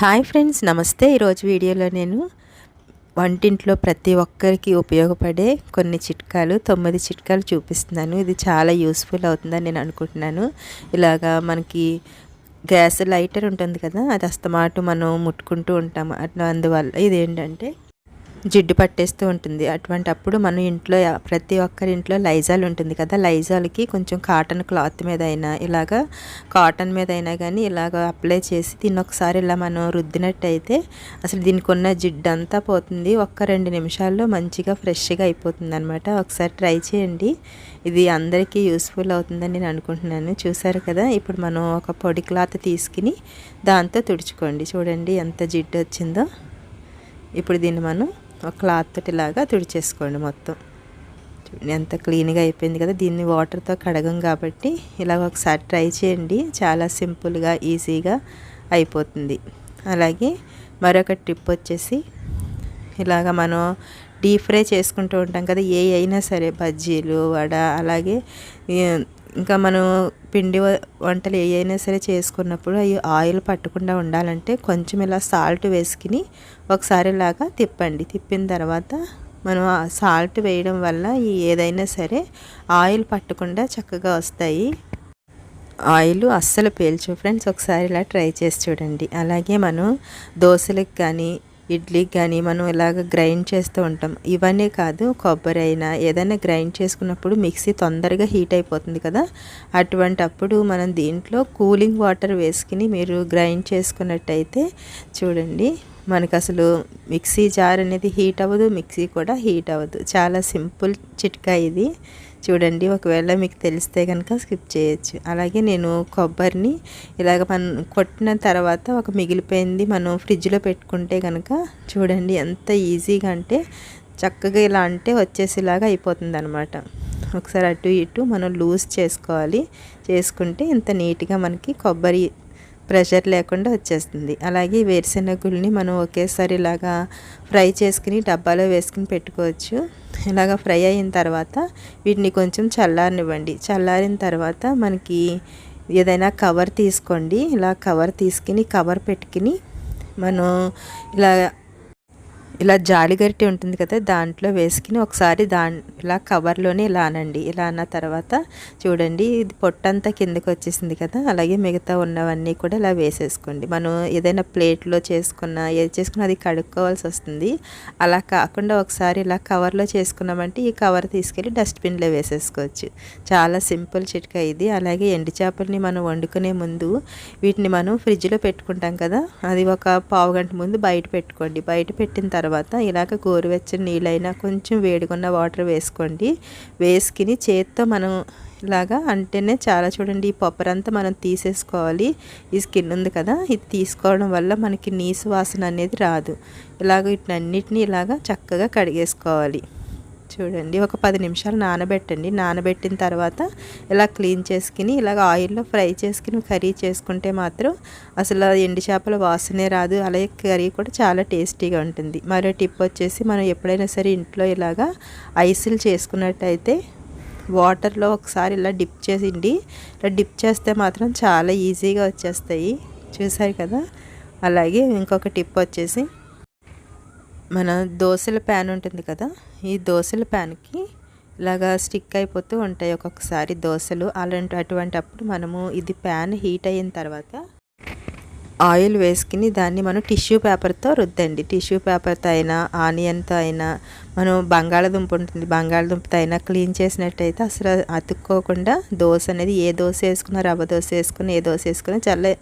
Hi friends, నమస్తే. ఈరోజు వీడియోలో నేను వంటింట్లో ప్రతి ఒక్కరికి ఉపయోగపడే కొన్ని చిట్కాలు 9 చిట్కాలు చూపిస్తున్నాను. ఇది చాలా యూస్ఫుల్ అవుతుందని నేను అనుకుంటున్నాను. ఇలాగా మనకి గ్యాస్ లైటర్ ఉంటుంది కదా, అది అస్తమాటు మనం ముట్టుకుంటూ ఉంటాము. అందువల్ల ఇదేంటంటే జిడ్డు పట్టేస్తూ ఉంటుంది. అటువంటప్పుడు మనం ఇంట్లో ప్రతి ఒక్కరి ఇంట్లో లైజాల్ ఉంటుంది కదా, లైజాల్కి కొంచెం కాటన్ క్లాత్ మీద అయినా ఇలాగా కాటన్ మీద అయినా కానీ ఇలాగ అప్లై చేసి దీన్ని ఒకసారి ఇలా మనం రుద్దినట్టయితే అసలు దీనికి ఉన్న జిడ్డు అంతా పోతుంది. 1-2 నిమిషాల్లో మంచిగా ఫ్రెష్గా అయిపోతుంది అనమాట. ఒకసారి ట్రై చేయండి. ఇది అందరికీ యూస్ఫుల్ అవుతుందని నేను అనుకుంటున్నాను. చూసారు కదా, ఇప్పుడు మనం ఒక పొడి క్లాత్ తీసుకుని దాంతో తుడుచుకోండి. చూడండి ఎంత జిడ్డు వచ్చిందో. ఇప్పుడు దీన్ని మనం ఒక క్లాత్ తోటి ఇలాగా తుడిచేసుకోండి. మొత్తం ఎంత క్లీన్గా అయిపోయింది కదా. దీన్ని వాటర్తో కడగం కాబట్టి ఇలాగ ఒకసారి ట్రై చేయండి. చాలా సింపుల్గా ఈజీగా అయిపోతుంది. అలాగే మరొక టిప్ వచ్చేసి, ఇలాగ మనం డీప్ ఫ్రై చేసుకుంటూ ఉంటాం కదా, ఏ అయినా సరే బజ్జీలు, వడ, అలాగే ఇంకా మనం పిండి వంటలు ఏ అయినా సరే చేసుకున్నప్పుడు అవి ఆయిల్ పట్టకుండా ఉండాలంటే కొంచెం ఇలా సాల్ట్ వేసుకుని ఒకసారి ఇలాగా తిప్పండి. తిప్పిన తర్వాత మనం ఆ సాల్ట్ వేయడం వల్ల ఏదైనా సరే ఆయిల్ పట్టకుండా చక్కగా వస్తాయి. ఆయిల్ అస్సలు పీల్చు ఫ్రెండ్స్. ఒకసారి ఇలా ట్రై చేసి చూడండి. అలాగే మనం దోశలకు కానీ ఇడ్లీకి కానీ మనం ఇలాగ గ్రైండ్ చేస్తూ ఉంటాం. ఇవన్నీ కాదు, కొబ్బరి అయినా ఏదైనా గ్రైండ్ చేసుకున్నప్పుడు మిక్సీ తొందరగా హీట్ అయిపోతుంది కదా, అటువంటప్పుడు మనం దీంట్లో కూలింగ్ వాటర్ వేసుకుని మీరు గ్రైండ్ చేసుకున్నట్టయితే చూడండి, మనకు అసలు మిక్సీ జార్ అనేది హీట్ అవ్వదు, మిక్సీ కూడా హీట్ అవ్వదు. చాలా సింపుల్ చిట్కా ఇది. చూడండి, ఒకవేళ మీకు తెలిస్తే కనుక స్కిప్ చేయొచ్చు. అలాగే నేను కొబ్బరిని ఇలాగ మనం కొట్టిన తర్వాత ఒక మిగిలిపోయింది మనం ఫ్రిడ్జ్లో పెట్టుకుంటే కనుక చూడండి ఎంత ఈజీగా అంటే చక్కగా ఇలా అంటే వచ్చేసేలాగా అయిపోతుంది అనమాట. ఒకసారి అటు ఇటు మనం లూజ్ చేసుకోవాలి. చేసుకుంటే ఇంత నీట్గా మనకి కొబ్బరి ప్రెషర్ లేకుండా వచ్చేస్తుంది. అలాగే వేరుశెనగుల్ని మనం ఒకేసారి ఇలాగా ఫ్రై చేసుకుని డబ్బాలో వేసుకుని పెట్టుకోవచ్చు. ఇలాగ ఫ్రై అయిన తర్వాత వీటిని కొంచెం చల్లారనివ్వండి. చల్లారిన తర్వాత మనకి ఏదైనా కవర్ తీసుకోండి. ఇలా కవర్ తీసుకుని కవర్ పెట్టుకుని మనం ఇలా జాలిగరిటె ఉంటుంది కదా, దాంట్లో వేసుకుని ఒకసారి ఇలా కవర్లోనే ఇలా అనండి. ఇలా అన్న తర్వాత చూడండి, ఇది పొట్టంతా కిందకి వచ్చేసింది కదా, అలాగే మిగతా ఉన్నవన్నీ కూడా ఇలా వేసేసుకోండి. మనం ఏదైనా ప్లేట్లో ఏది చేసుకున్నా అది కడుక్కోవాల్సి వస్తుంది. అలా కాకుండా ఒకసారి ఇలా కవర్లో చేసుకున్నామంటే ఈ కవర్ తీసుకెళ్ళి డస్ట్బిన్లో వేసేసుకోవచ్చు. చాలా సింపుల్ చిట్కా ఇది. అలాగే ఎండు చేపల్ని మనం వండుకునే ముందు వీటిని మనం ఫ్రిడ్జ్లో పెట్టుకుంటాం కదా, అది ఒక పావు గంట ముందు బయట పెట్టుకోండి. బయట పెట్టిన తర్వాత ఇలాగ గోరువెచ్చని నీళ్ళైనా కొంచెం వేడిగున్న వాటర్ వేసుకోండి. వేసుకుని చేత్తో మనం ఇలాగా అంటేనే చాలా చూడండి, ఈ పొప్పరంతా మనం తీసేసుకోవాలి. ఈ స్కిన్ ఉంది కదా, ఇది తీసుకోవడం వల్ల మనకి నీసు వాసన అనేది రాదు. ఇలాగ వీటినన్నిటిని ఇలాగా చక్కగా కడిగేసుకోవాలి. చూడండి, ఒక 10 నిమిషాలు నానబెట్టండి. నానబెట్టిన తర్వాత ఇలా క్లీన్ చేసుకుని ఇలాగ ఆయిల్లో ఫ్రై చేసుకుని కర్రీ చేసుకుంటే మాత్రం అసలు ఎండు చేపల వాసనే రాదు. అలాగే కర్రీ కూడా చాలా టేస్టీగా ఉంటుంది. మరో టిప్ వచ్చేసి, మనం ఎప్పుడైనా సరే ఇంట్లో ఇలాగా ఐసులు చేసుకున్నట్టయితే వాటర్లో ఒకసారి ఇలా డిప్ చేసిండి. ఇలా డిప్ చేస్తే మాత్రం చాలా ఈజీగా వచ్చేస్తాయి. చూసారు కదా. అలాగే ఇంకొక టిప్ వచ్చేసి, మన దోశల ప్యాన్ ఉంటుంది కదా, ఈ దోశల ప్యాన్కి ఇలాగా స్టిక్ అయిపోతూ ఉంటాయి ఒక్కొక్కసారి దోశలు. అటువంటప్పుడు మనము ఇది ప్యాన్ హీట్ అయిన తర్వాత ఆయిల్ వేసుకుని దాన్ని మనం టిష్యూ పేపర్తో రుద్దండి. టిష్యూ పేపర్తో అయినా ఆనియన్తో అయినా మనం బంగాళదుంప ఉంటుంది, బంగాళదుంపతో అయినా క్లీన్ చేసినట్టయితే అసలు అతుక్కోకుండా దోశ అనేది ఏ దోశ వేసుకున్నా, రవ్వ దోశ వేసుకుని ఏ దోశ వేసుకున్నా చాలా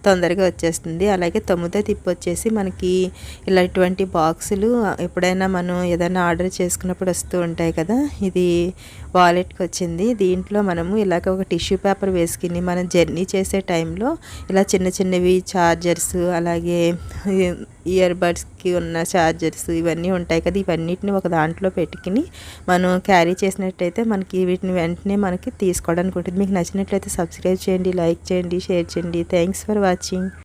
తొందరగా వచ్చేస్తుంది. అలాగే 9వ టిప్ వచ్చేసి, మనకి ఇలాంటి బాక్సులు ఎప్పుడైనా మనం ఏదైనా ఆర్డర్ చేసుకున్నప్పుడు వస్తూ ఉంటాయి కదా, ఇది వాలెట్కి వచ్చింది. దీంట్లో మనము ఇలాగ ఒక టిష్యూ పేపర్ వేసుకుని మనం జర్నీ చేసే టైంలో ఇలా చిన్న చిన్నవి చార్జర్స్, అలాగే ఇయర్ బడ్స్కి ఉన్న చార్జర్స్ ఇవన్నీ ఉంటాయి కదా, ఇవన్నిటిని ఒక దాంట్లో పెట్టుకుని మనం క్యారీ చేసినట్టయితే మనకి వీటిని వెంటనే మనకి తీసుకోవడానికి ఉంటుంది. మీకు నచ్చినట్లయితే సబ్స్క్రైబ్ చేయండి, లైక్ చేయండి, షేర్ చేయండి. Thanks for watching.